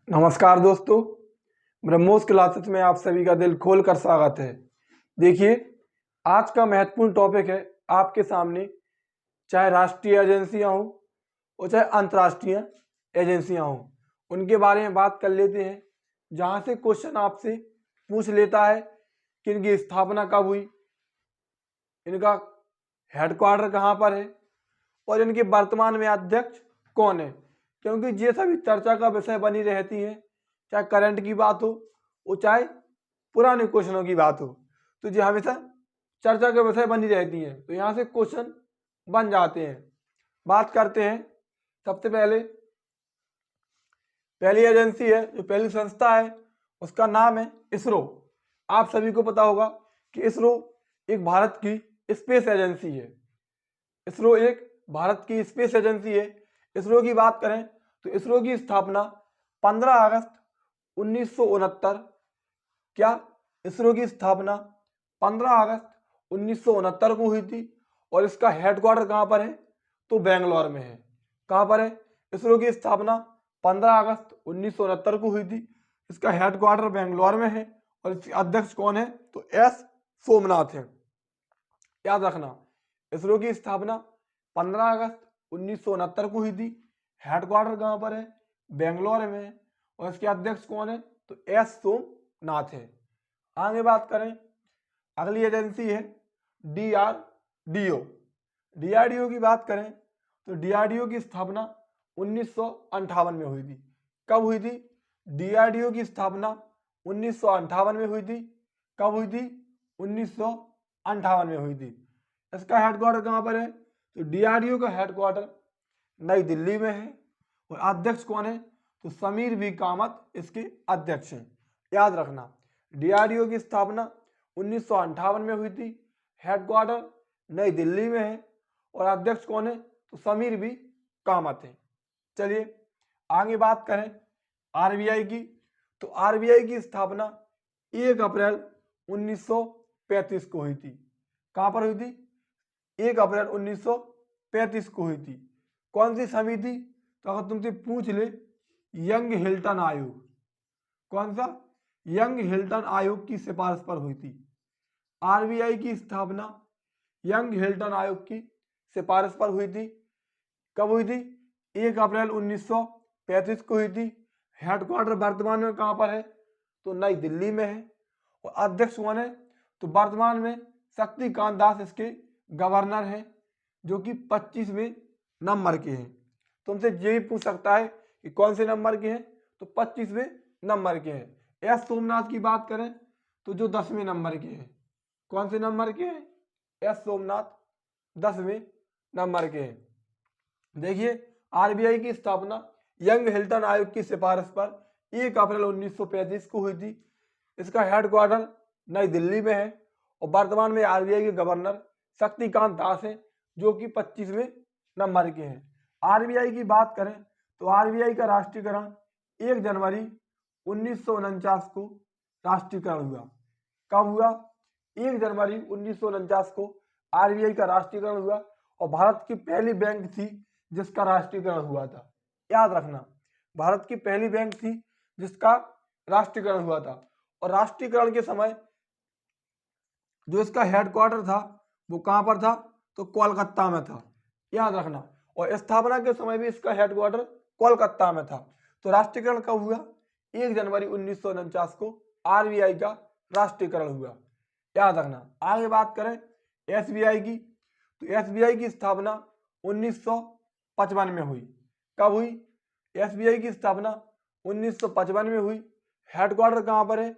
नमस्कार दोस्तों, ब्रह्मोस क्लासेस में आप सभी का दिल खोल कर स्वागत है। देखिए, आज का महत्वपूर्ण टॉपिक है आपके सामने, चाहे राष्ट्रीय एजेंसियां हों और चाहे अंतर्राष्ट्रीय एजेंसियां हों, उनके बारे में बात कर लेते हैं। जहां से क्वेश्चन आपसे पूछ लेता है कि इनकी स्थापना कब हुई, इनका हेडक्वार्टर कहाँ पर है और इनके वर्तमान में अध्यक्ष कौन है, क्योंकि ये सभी चर्चा का विषय बनी रहती है। चाहे करंट की बात हो और चाहे पुराने क्वेश्चनों की बात हो, तो ये हमेशा चर्चा का विषय बनी रहती है। तो यहाँ से क्वेश्चन बन जाते हैं। बात करते हैं। सबसे पहली एजेंसी है, जो पहली संस्था है, उसका नाम है इसरो। आप सभी को पता होगा कि इसरो एक भारत की स्पेस एजेंसी है। इसरो एक भारत की स्पेस एजेंसी है। इसरो की बात करें तो इसरो की स्थापना 15 अगस्त 1969 क्या इसरो की स्थापना 15 अगस्त 1969 को हुई थी। और इसका हेडक्वार्टर कहाँ पर है, तो बेंगलोर में है। कहाँ पर है? इसरो की स्थापना 15 अगस्त 1969 को हुई थी। इसका हेडक्वार्टर बेंगलोर में है और इसके अध्यक्ष कौन है, तो एस सोमनाथ है। याद रखना, इसरो की स्थापना 15 अगस्त 1969 को हुई थी। हेडक्वार्टर कहाँ पर है? बेंगलोर में है। और इसके अध्यक्ष कौन है, तो एस सोमनाथ है। आगे बात करें, अगली एजेंसी है डीआरडीओ। डीआरडीओ की बात करें तो डीआरडीओ की स्थापना 1958 में हुई थी। कब हुई थी? डीआरडीओ की स्थापना 1958 में हुई थी। कब हुई थी? 1958 में हुई थी। इसका हेडक्वार्टर कहाँ पर है, तो डीआरडीओ का हेडक्वार्टर नई दिल्ली में है। और अध्यक्ष कौन है, तो समीर वी कामत इसके अध्यक्ष हैं। याद रखना, डीआरडीओ की स्थापना 1958 में हुई थी। हेडक्वार्टर नई दिल्ली में है और अध्यक्ष कौन है, तो समीर वी कामत है। चलिए आगे बात करें आरबीआई की। तो आरबीआई की स्थापना 1 अप्रैल 1935 को हुई थी। कहाँ पर हुई थी? 1 अप्रैल 1935 को हुई थी। कौन सी समिति? तो अगर तुमसे पूछ ले, यंग हिल्टन आयोग। कौन सा? यंग हिल्टन आयोग की सिफारिश पर हुई थी। आरबीआई की स्थापना यंग हिल्टन आयोग की सिफारिश पर हुई थी। कब हुई थी? 1 अप्रैल 1935 को हुई थी। हेडक्वार्टर वर्तमान में कहाँ पर है, तो नई दिल्ली में है। और अध्यक्ष कौन है, तो वर्तमान में शक्तिकांत दास इसके गवर्नर हैं, जो कि 25वें नंबर के हैं। तुमसे ये भी पूछ सकता है कि कौन से नंबर के हैं, तो 25वें नंबर के हैं। एस सोमनाथ की बात करें तो जो 10वें नंबर के हैं। कौन से नंबर के हैं? एस सोमनाथ 10वें नंबर के हैं। देखिए, आरबीआई की स्थापना यंग हिल्टन आयोग की सिफारिश पर 1 अप्रैल 1935 को हुई थी। इसका हेडक्वार्टर नई दिल्ली में है और वर्तमान में आरबीआई के गवर्नर शक्तिकांत दास हैं, जो कि 25वें नंबर के हैं। आरबीआई की बात करें तो आरबीआई का राष्ट्रीयकरण 1 जनवरी 1949 को राष्ट्रीयकरण हुआ। कब हुआ? 1 जनवरी 1949 को आरबीआई का राष्ट्रीयकरण हुआ और भारत की पहली बैंक थी जिसका राष्ट्रीयकरण हुआ था। याद रखना, भारत की पहली बैंक थी जिसका राष्ट्रीयकरण हुआ था। और राष्ट्रीयकरण के समय जो इसका हेडक्वार्टर था वो कहां पर था, तो कोलकाता में था। याद रखना, और स्थापना के समय भी इसका हेडक्वार्टर कोलकाता में था। तो राष्ट्रीयकरण कब हुआ? 1 जनवरी 1949 को आरबीआई का राष्ट्रीयकरण हुआ। याद रखना। आगे बात करें एसबीआई की, तो एसबीआई की स्थापना 1955 में हुई। कब हुई? एसबीआई की स्थापना 1955 में हुई। हेडक्वार्टर कहां पर है,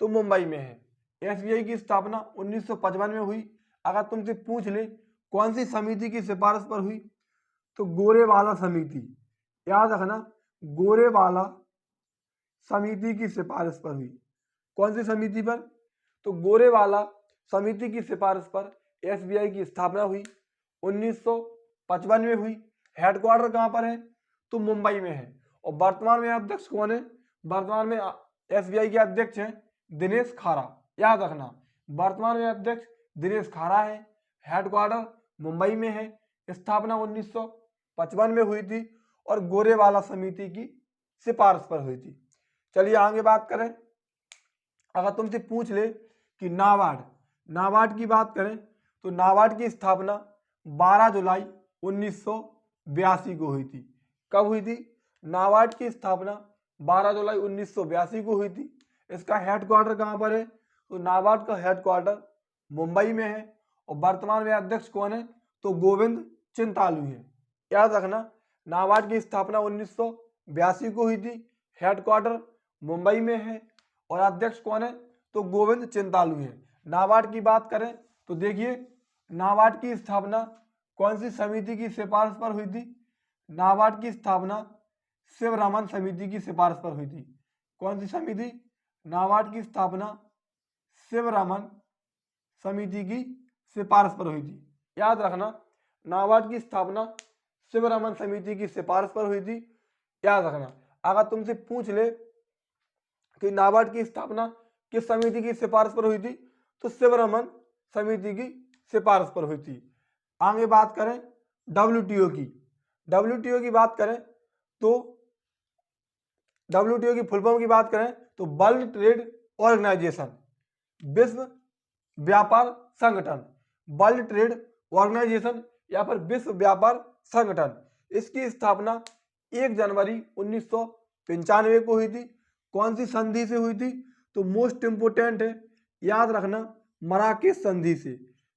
तो मुंबई में है। एसबीआई की स्थापना 1955 में हुई। अगर तुमसे पूछ ले कौन सी समिति की सिफारिश पर हुई, तो गोरेवाला समिति। याद रखना, गोरेवाला समिति की सिफारिश पर हुई। कौन सी समिति पर? तो गोरेवाला समिति की सिफारिश पर एसबीआई की स्थापना हुई। 1955 में हुई। हेडक्वार्टर कहां पर है, तो मुंबई में है। और वर्तमान में अध्यक्ष कौन है? वर्तमान में एसबीआई के अध्यक्ष हैं दिनेश खारा। याद रखना, वर्तमान में अध्यक्ष दिनेश खारा है। हेडक्वार्टर मुंबई में है। स्थापना 1955 में हुई थी और गोरेवाला समिति की सिफारिश पर हुई थी। चलिए आगे बात करें। अगर तुमसे पूछ ले कि नाबार्ड की बात करें तो नाबार्ड की स्थापना 12 जुलाई 1982 को हुई थी। कब हुई थी? नाबार्ड की स्थापना 12 जुलाई 1982 को हुई थी। इसका हेडक्वार्टर कहाँ पर है? तो नाबार्ड का हेडक्वार्टर मुंबई में है और वर्तमान में अध्यक्ष कौन है? तो गोविंद चिंतालू है। याद रखना, नाबार्ड की स्थापना 1982 को हुई थी, हेडक्वार्टर मुंबई में है और अध्यक्ष कौन है? तो गोविंद चिंतालू है। नाबार्ड की बात करें तो देखिए, नाबार्ड की स्थापना कौन सी समिति की सिफारिश पर हुई थी? नाबार्ड की स्थापना शिवरामन समिति की सिफारिश पर हुई थी। कौन सी समिति? नाबार्ड की स्थापना शिवरामन समिति की सिफारिश पर हुई थी। याद रखना, नाबार्ड की स्थापना शिवरामन समिति की सिफारिश पर हुई थी। याद रखना, अगर तुमसे पूछ ले कि नाबार्ड की स्थापना किस समिति की सिफारिश पर हुई थी, तो शिवरामन समिति की सिफारिश पर हुई थी। आगे बात करें डब्ल्यूटीओ की। डब्ल्यूटीओ की बात करें तो डब्ल्यूटीओ की फुल फॉर्म की बात करें तो वर्ल्ड ट्रेड ऑर्गेनाइजेशन, विश्व व्यापार संगठन। वर्ल्ड ट्रेड ऑर्गेनाइजेशन या फिर विश्व व्यापार संगठन, इसकी स्थापना 1 जनवरी 1995 को हुई थी। कौन सी संधि से हुई थी? तो मोस्ट इंपोर्टेंट है, याद रखना, मराकेश संधि से।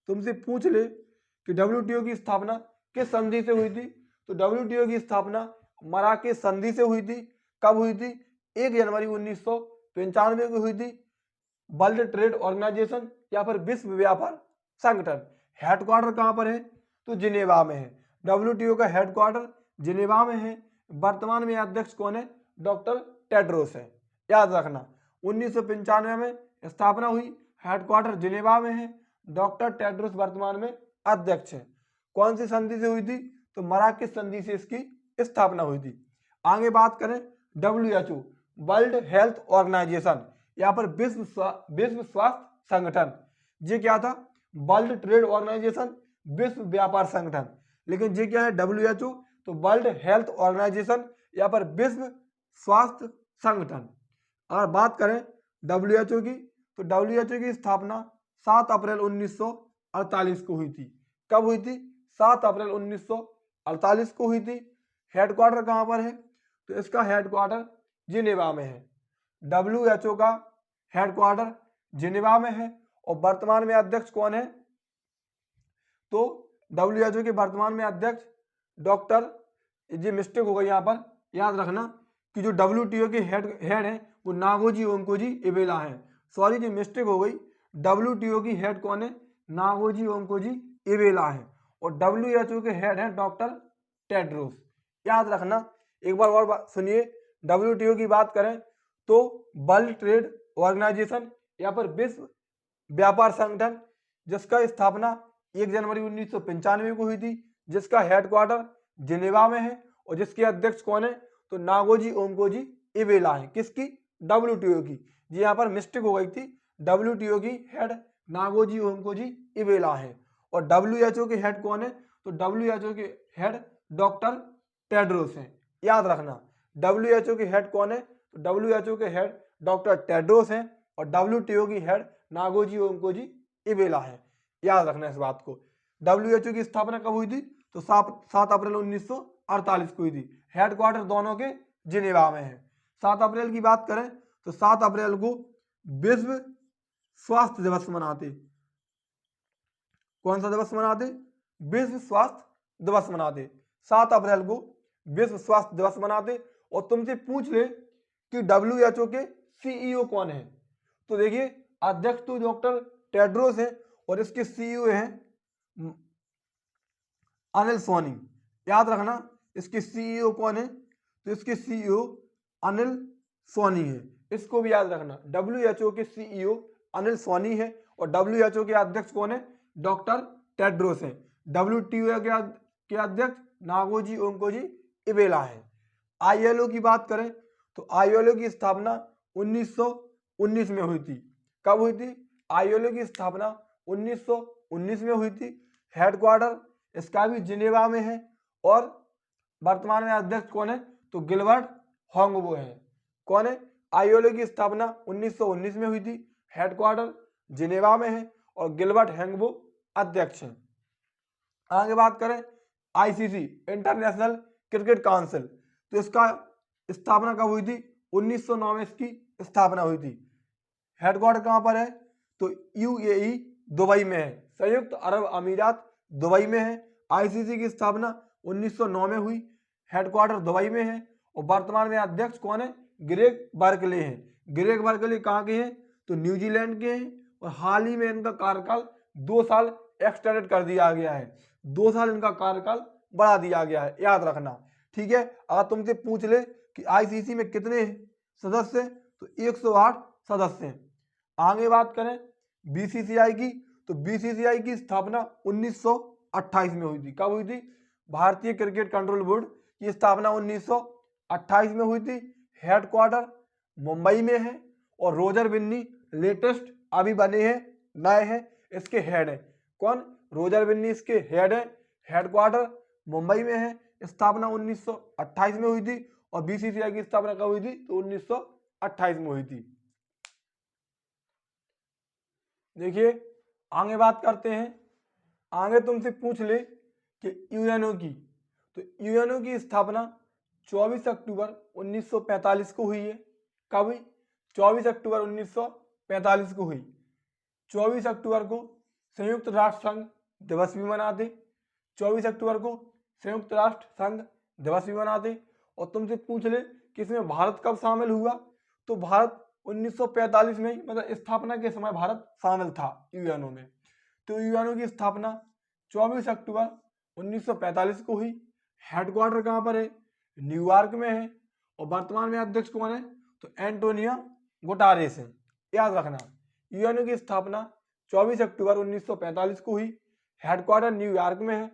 तुमसे पूछ ले कि डब्ल्यूटीओ की स्थापना किस संधि से हुई थी, तो डब्ल्यूटीओ की स्थापना मराकेश संधि से हुई थी। कब हुई थी? 1 जनवरी 1995 को हुई थी। वर्ल्ड ट्रेड ऑर्गेनाइजेशन या फिर विश्व व्यापार संगठन, हेडक्वार्टर कहाँ पर है? तो जिनेवा में है। डब्ल्यूटीओ का हेडक्वार्टर जिनेवा में है। वर्तमान में अध्यक्ष कौन है? डॉक्टर टेड्रोस है। याद रखना, 1995 में स्थापना हुई, हेडक्वार्टर जिनेवा में है, डॉक्टर टेड्रोस वर्तमान में अध्यक्ष है। कौन सी संधि से हुई थी? तो मराकेश संधि से इसकी स्थापना हुई थी। आगे बात करें WHO, वर्ल्ड हेल्थ ऑर्गेनाइजेशन या फिर विश्व स्वास्थ्य संगठन। ये क्या था? वर्ल्ड ट्रेड ऑर्गेनाइजेशन, विश्व व्यापार संगठन। लेकिन ये क्या है? WHO, तो वर्ल्ड हेल्थ ऑर्गेनाइजेशन या फिर विश्व स्वास्थ्य संगठन। अगर बात करें WHO की, तो WHO की स्थापना 7 अप्रैल 1948 को हुई थी। कब हुई थी? 7 अप्रैल 1948 को हुई थी। हेडक्वार्टर कहाँ पर है? तो इसका हेडक्वार्टर जिनेवा में है। WHO का हेडक्वार्टर जिनेवा में है और वर्तमान में अध्यक्ष कौन है? तो WHO के वर्तमान में अध्यक्ष डॉक्टर, ये मिस्टेक हो गई यहाँ पर, याद रखना कि जो WTO के हेड है वो नागोजी ओंकोजी इवेला है। सॉरी, ये मिस्टेक हो गई। WTO की हेड कौन है? नागोजी ओंकोजी इवेला है और WHO के हेड हैं डॉक्टर टेड्रोस। याद रखना, एक बार और सुनिए। WTO की बात करें तो वर्ल्ड ट्रेड ऑर्गेनाइजेशन या फिर विश्व व्यापार संगठन, जिसका स्थापना 1 जनवरी 1995 को हुई थी, जिसका हेडक्वार्टर जिनेवा में है और जिसके अध्यक्ष कौन है? तो नागोजी ओंकोजी इवेला है। किसकी? WTO की। जी यहाँ पर मिस्टेक हो गई थी। WTO की हेड नागोजी ओंकोजी इवेला है और WHO के हेड कौन है? तो WHO के हेड डॉक्टर टेड्रोस हैं। याद रखना, WHO के हेड कौन है? तो WHO के हेड डॉक्टर टेड्रोस हैं और WTO की हेड नागोजी ओंकोजी इवेला है। याद रखना इस बात को। WHO की स्थापना कब हुई थी? तो 7 अप्रैल 1948 को हुई थी। हेडक्वार्टर दोनों के जिनेवा में है। 7 अप्रैल की बात करें तो 7 अप्रैल को विश्व स्वास्थ्य दिवस मनाते। कौन सा दिवस मनाते? विश्व स्वास्थ्य दिवस मनाते। 7 अप्रैल को विश्व स्वास्थ्य दिवस मनाते। और तुमसे पूछ ले कि WHO के CEO कौन है, तो देखिए, अध्यक्ष तो डॉक्टर टेड्रोस है और इसके CEO हैं अनिल सोनी। याद रखना, इसके CEO कौन है? तो इसके CEO अनिल सोनी है। इसको भी याद रखना, WHO के CEO अनिल सोनी है और WHO के अध्यक्ष कौन है? डॉक्टर टेड्रोस है। WTO के अध्यक्ष नागोजी ओंकोजी इवेला है। ILO की बात करें तो ILO की स्थापना 1919 में हुई थी। कब हुई थी? ILO की स्थापना 1919 में हुई थी। हेडक्वार्टर इसका भी जिनेवा में है और वर्तमान में अध्यक्ष कौन है? तो गिलबर्ट होंगबो है। कौन है? आईएलओ की स्थापना 1919 में हुई थी, हेडक्वार्टर जिनेवा में है और गिलबर्ट हैंगबो अध्यक्ष हैं। आगे बात करें आईसीसी इंटरनेशनल क्रिकेट काउंसिल, तो इसका स्थापना कब हुई थी? 1909 में इसकी स्थापना हुई थी। हेडक्वार्टर कहाँ पर है? तो यूएई दुबई में है, संयुक्त अरब अमीरात दुबई में है। आईसीसी की स्थापना 1909 में हुई, हेडक्वार्टर दुबई में है और वर्तमान में अध्यक्ष कौन है? ग्रेग बर्कले हैं। ग्रेग बर्कले कहाँ के हैं? तो न्यूजीलैंड के हैं और हाल ही में इनका कार्यकाल 2 साल एक्सटेंडेड कर दिया गया है, 2 साल इनका कार्यकाल बढ़ा दिया गया है, याद रखना। ठीक है, अगर तुमसे पूछ ले कि आईसीसी में कितने सदस्य हैं, तो 108 सदस्य हैं। आगे बात करें बीसीसीआई की, तो बीसीसीआई की स्थापना 1928 में हुई थी। कब हुई थी? भारतीय क्रिकेट कंट्रोल बोर्ड की स्थापना 1928 में हुई थी। हेडक्वार्टर मुंबई में है और रोजर बिन्नी लेटेस्ट अभी बने हैं, नए हैं, इसके हेड हैं। कौन? रोजर बिन्नी इसके हेड है। हेडक्वार्टर मुंबई में है, स्थापना 1928 में हुई थी और बीसीसीआई की स्थापना कब हुई थी? तो 1928 में हुई थी। देखिए आगे बात करते हैं। आगे तुमसे पूछ ले कि यूएनओ की, तो यूएनओ की स्थापना 24 अक्टूबर 1945 को हुई है। कब हुई? 24 अक्टूबर 1945 को हुई। 24 अक्टूबर को संयुक्त राष्ट्र संघ दिवस भी मनाते, 24 अक्टूबर को संयुक्त राष्ट्र संघ दिवस भी मनाते। और तुमसे पूछ ले कि इसमें भारत कब शामिल हुआ, तो भारत 1945 में ही, मतलब स्थापना के समय भारत शामिल था यूएनओ में। तो यूएनओ की स्थापना 24 अक्टूबर 1945 को हुई। हेडक्वार्टर कहाँ पर है? न्यूयॉर्क में है और वर्तमान में अध्यक्ष कौन है? तो एंटोनियो गुटारेस है, याद रखना। यूएनओ की स्थापना 24 अक्टूबर 1945 को हुई, हेडक्वार्टर न्यूयॉर्क में है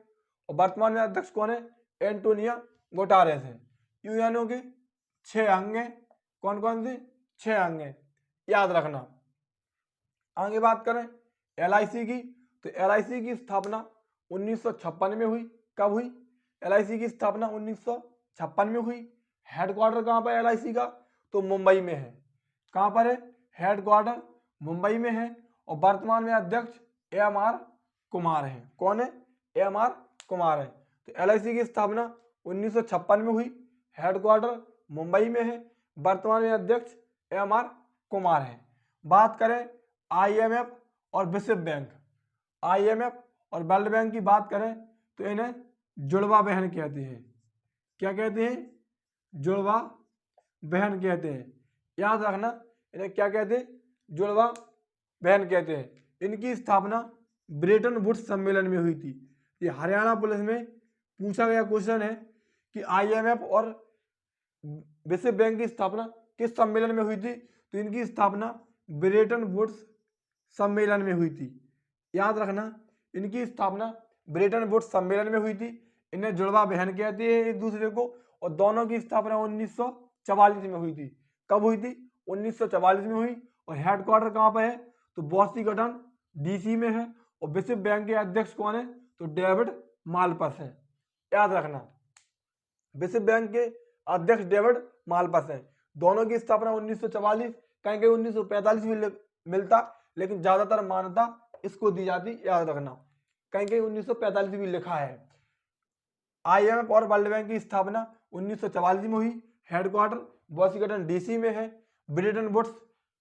और वर्तमान में अध्यक्ष कौन है? एंटोनियो गुटारेस है। यूएनओ के 6 अंग हैं। कौन कौन से? 6 अंग हैं, याद रखना। आगे बात करें एलआईसी की, तो एलआईसी की स्थापना 1956 में हुई। कब हुई? एलआईसी की स्थापना 1956 में हुई। हेडक्वार्टर कहाँ पर एलआईसी का? तो मुंबई में है। कहाँ पर है? हेडक्वार्टर मुंबई में है और वर्तमान में अध्यक्ष एम.आर. कुमार है। कौन है? एम.आर. कुमार है। तो एलआईसी की स्थापना 1956 में हुई, हेडक्वार्टर मुंबई में है, वर्तमान में अध्यक्ष एम.आर. कुमार है। बात करें आईएमएफ और विश्व बैंक, आईएमएफ और वर्ल्ड बैंक की बात करें तो इन्हें जुड़वा बहन कहते हैं। क्या कहते हैं? जुड़वा बहन कहते हैं, याद रखना। इन्हें क्या कहते हैं? जुड़वा बहन कहते हैं। इनकी स्थापना ब्रेटन वुड्स सम्मेलन में हुई थी। ये हरियाणा पुलिस में पूछा गया क्वेश्चन है कि आईएमएफ और विश्व बैंक की स्थापना किस सम्मेलन में हुई थी, तो इनकी स्थापना ब्रेटन वुड्स सम्मेलन में हुई थी, याद रखना। इनकी स्थापना ब्रेटन वुड्स सम्मेलन में हुई थी। इन्हें जुड़वा बहन कहते हैं एक दूसरे को और दोनों की स्थापना 1944 में हुई थी। कब हुई थी? 1944 में हुई और हेडक्वार्टर कहाँ पर है? तो वाशिंगटन डीसी में है और विश्व बैंक के अध्यक्ष कौन है? तो डेविड मालपस है, याद रखना। विश्व बैंक के अध्यक्ष डेविड मालपस है। दोनों की स्थापना 1944, कहीं कहीं 1945 में मिलता, लेकिन ज्यादातर मान्यता इसको दी जाती, याद रखना। कहीं कहीं 1945 भी लिखा है। आईएमएफ और वर्ल्ड बैंक की स्थापना 1944 में हुई, हेडक्वार्टर वाशिंगटन डीसी में है। ब्रेटन वुड्स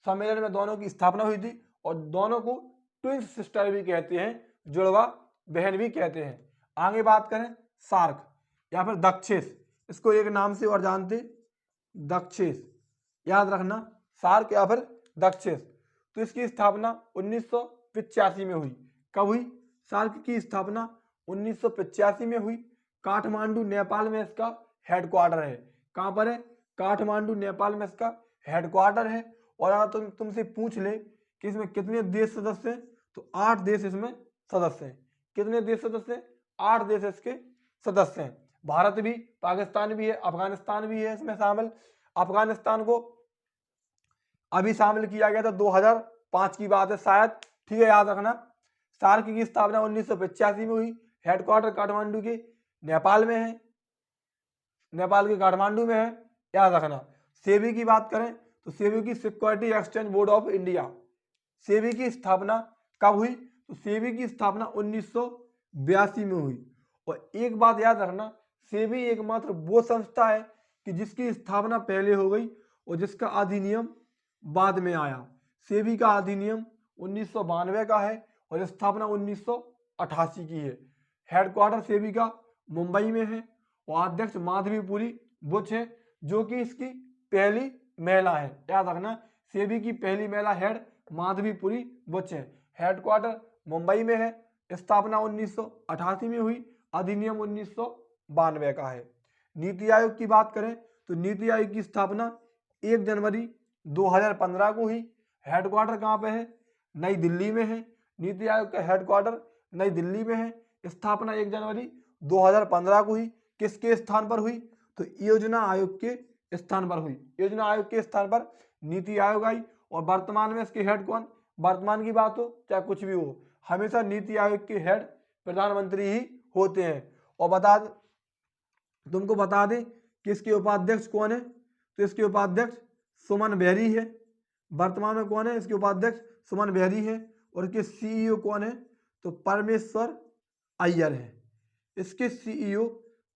सम्मेलन में दोनों की स्थापना हुई थी और दोनों को ट्विन सिस्टर भी कहते हैं, जुड़वा बहन भी कहते हैं। आगे बात करें सार्क या फिर दक्षेस, इसको एक नाम से और जानते, दक्षेस, याद रखना। सार्क या फिर दक्षेस, तो इसकी स्थापना 1985 में हुई। कब हुई? सार्क की स्थापना 1985 में हुई। काठमांडू नेपाल में इसका हेडक्वार्टर है। कहाँ पर है? काठमांडू नेपाल में इसका हेडक्वार्टर है। और अगर तुमसे पूछ ले कि इसमें कितने देश सदस्य हैं, तो 8 देश इसमें सदस्य हैं। कितने देश सदस्य हैं? 8 देश इसके सदस्य हैं। भारत भी, पाकिस्तान भी है, अफगानिस्तान भी है इसमें शामिल। अफगानिस्तान को अभी शामिल किया गया था, 2005 की बात है शायद, ठीक है, याद रखना। सार्क की स्थापना 1985 में हुई, हेडक्वार्टर काठमांडू के नेपाल में है, नेपाल के काठमांडू में है, याद रखना। सेबी की बात करें तो सेबी की security exchange board of India. SEBI की स्थापना कब हुई? तो सेबी की स्थापना 1982 में हुई। और एक बात याद रखना, सेबी एकमात्र वो संस्था है कि जिसकी स्थापना पहले हो गई और जिसका अधिनियम बाद में आया। सेबी का अधिनियम 1992 का है और स्थापना 1988 की है। हेडक्वार्टर सेबी का मुंबई में है और अध्यक्ष माधवीपुरी बुच है, जो कि इसकी पहली महिला है। याद रखना, सेबी की पहली महिला हेड माधवीपुरी बुच है। हेडक्वार्टर मुंबई में है, स्थापना 1988 में हुई, अधिनियम 1992 का है। नीति आयोग की बात करें तो नीति आयोग की स्थापना 1 जनवरी 2015 को हुई। हेडक्वार्टर कहाँ पे है? नई दिल्ली में है। नीति आयोग का हेडक्वार्टर नई दिल्ली में है। स्थापना 1 जनवरी 2015 को हुई। किसके स्थान पर हुई? तो योजना आयोग के स्थान पर हुई। योजना आयोग के स्थान पर नीति आयोग आई। और वर्तमान में इसके हेड कौन? वर्तमान की बात हो चाहे कुछ भी हो, हमेशा नीति आयोग के हेड प्रधानमंत्री ही होते हैं। और तुमको बता दें कि इसके उपाध्यक्ष कौन है? तो इसके उपाध्यक्ष सुमन बेरी है। वर्तमान में कौन है? इसके उपाध्यक्ष सुमन बेरी है। और इसके सीईओ कौन है? तो परमेश्वर अय्यर है। इसके सीईओ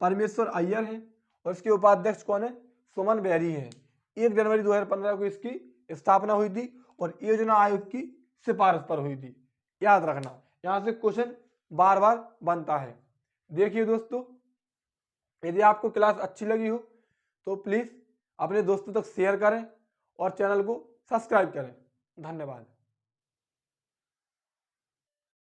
परमेश्वर अय्यर है और इसके उपाध्यक्ष कौन है? सुमन बेरी है। 1 जनवरी 2015 को इसकी स्थापना हुई थी और योजना आयोग की सिफारिश पर हुई थी। याद रखना, यहाँ से क्वेश्चन बार बार बनता है। देखिए दोस्तों, यदि आपको क्लास अच्छी लगी हो तो प्लीज़ अपने दोस्तों तक शेयर करें और चैनल को सब्सक्राइब करें। धन्यवाद।